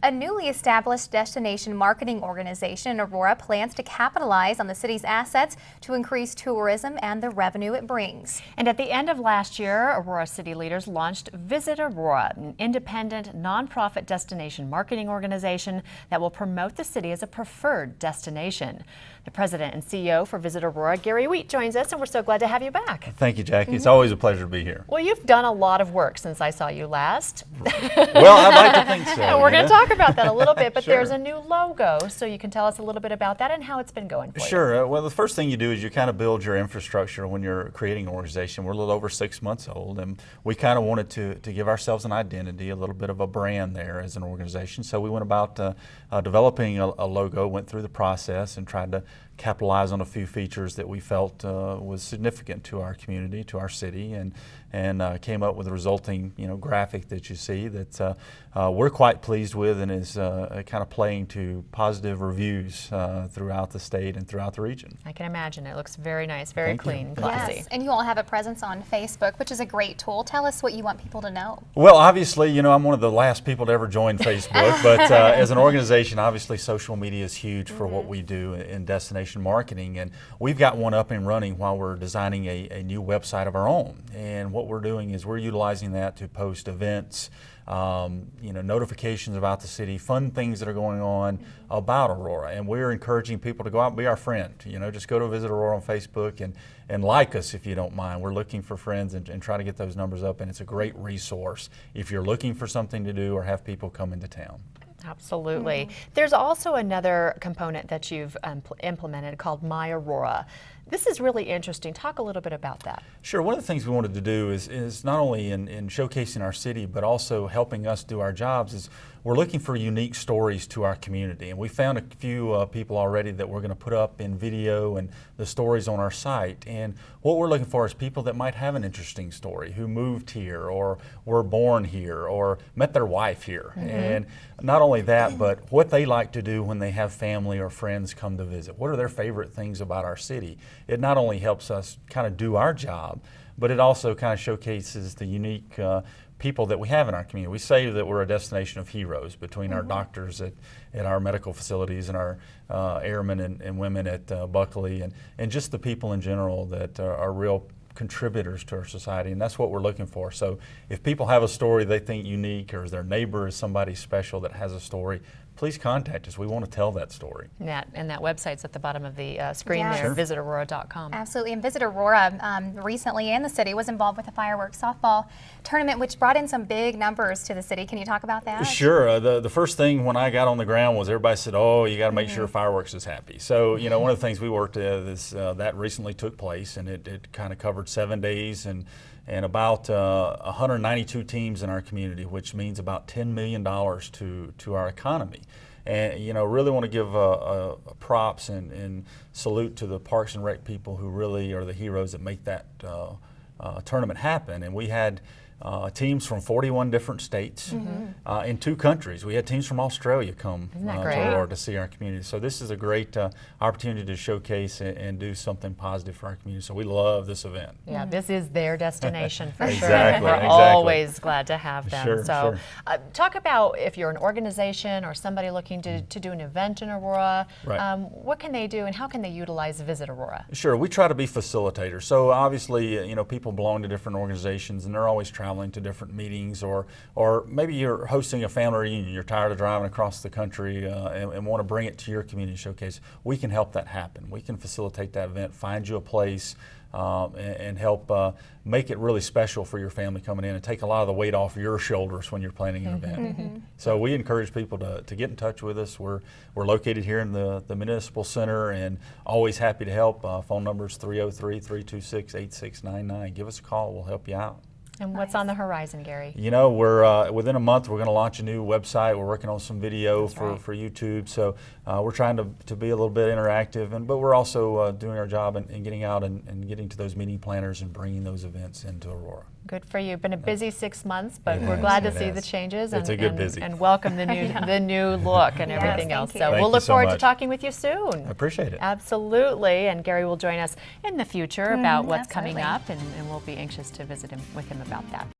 A newly established destination marketing organization, Aurora, plans to capitalize on the city's assets to increase tourism and the revenue it brings. And at the end of last year, Aurora city leaders launched Visit Aurora, an independent, nonprofit destination marketing organization that will promote the city as a preferred destination. The president and CEO for Visit Aurora, Gary Wheat, joins us, and we're so glad to have you back. Thank you, Jackie. It's always a pleasure to be here. Well, you've done a lot of work since I saw you last. Well, I'd like to think so. And we're going to talk about that a little bit, but Sure. There's a new logo, so you can tell us a little bit about that and how it's been going for you. Sure. Well, the first thing you do is you kind of build your infrastructure when you're creating an organization. We're a little over 6 months old, and we kind of wanted to give ourselves an identity, a little bit of a brand there as an organization. So we went about developing a logo, went through the process, and tried to capitalize on a few features that we felt was significant to our community, to our city, and came up with a resulting graphic that you see that we're quite pleased with, and is kind of playing to positive reviews throughout the state and throughout the region. I can imagine. It looks very nice, very clean, classy. Yes, and you all have a presence on Facebook, which is a great tool. Tell us what you want people to know. Well, obviously, I'm one of the last people to ever join Facebook, but as an organization, obviously social media is huge for what we do in destination marketing, and we've got one up and running while we're designing a new website of our own. And what we're doing is we're utilizing that to post events, notifications about the city, fun things that are going on about Aurora, and we're encouraging people to go out and be our friend. Just go to Visit Aurora on Facebook and like us if you don't mind. We're looking for friends and try to get those numbers up, and it's a great resource if you're looking for something to do or have people come into town. Absolutely. There's also another component that you've implemented called My Aurora. This is really interesting. Talk a little bit about that. Sure. One of the things we wanted to do is not only in showcasing our city, but also helping us do our jobs, is we're looking for unique stories to our community. And we found a few people already that we're going to put up in video and the stories on our site. And what we're looking for is people that might have an interesting story, who moved here or were born here or met their wife here. And not only that, but what they like to do when they have family or friends come to visit. What are their favorite things about our city? It not only helps us kind of do our job, but it also kind of showcases the unique people that we have in our community. We say that we're a destination of heroes between our doctors at our medical facilities and our airmen and women at Buckley, and just the people in general that are real contributors to our society, and that's what we're looking for. So if people have a story they think unique, or their neighbor is somebody special that has a story, please contact us. We want to tell that story. And that website's at the bottom of the screen there, Sure. visitaurora.com. Absolutely. And Visit Aurora recently in the city was involved with a fireworks softball tournament, which brought in some big numbers to the city. Can you talk about that? Sure. The first thing when I got on the ground was everybody said, oh, you got to make sure fireworks is happy. So, one of the things we worked with is that recently took place, and it kind of covered 7 days and about 192 teams in our community, which means about $10 million to our economy. And really want to give props and salute to the Parks and Rec people who really are the heroes that make that tournament happen. And we had teams from 41 different states in 2 countries. We had teams from Australia come to Aurora to see our community. So this is a great opportunity to showcase and do something positive for our community. So we love this event. Yeah, this is their destination for sure. Exactly, We're always glad to have them. Sure, so sure. Talk about if you're an organization or somebody looking to do an event in Aurora, what can they do and how can they utilize Visit Aurora? Sure, we try to be facilitators. So obviously, people belong to different organizations and they're always traveling to different meetings, or maybe you're hosting a family reunion, you're tired of driving across the country and want to bring it to your community showcase. We can help that happen. We can facilitate that event, find you a place, and help make it really special for your family coming in and take a lot of the weight off your shoulders when you're planning an event. So we encourage people to get in touch with us. We're located here in the Municipal Center and always happy to help. Phone number is 303-326-8699. Give us a call, we'll help you out. And what's on the horizon, Gary? We're within a month we're going to launch a new website. We're working on some video for YouTube. So we're trying to be a little bit interactive, but we're also doing our job and getting out and getting to those meeting planners and bringing those events into Aurora. Good for you. Been a busy 6 months, but we're glad to see the changes and welcome the new the new look and everything else. So we'll look forward to talking with you soon. I appreciate it. Absolutely. And Gary will join us in the future about what's coming up, and we'll be anxious to visit him with him about that.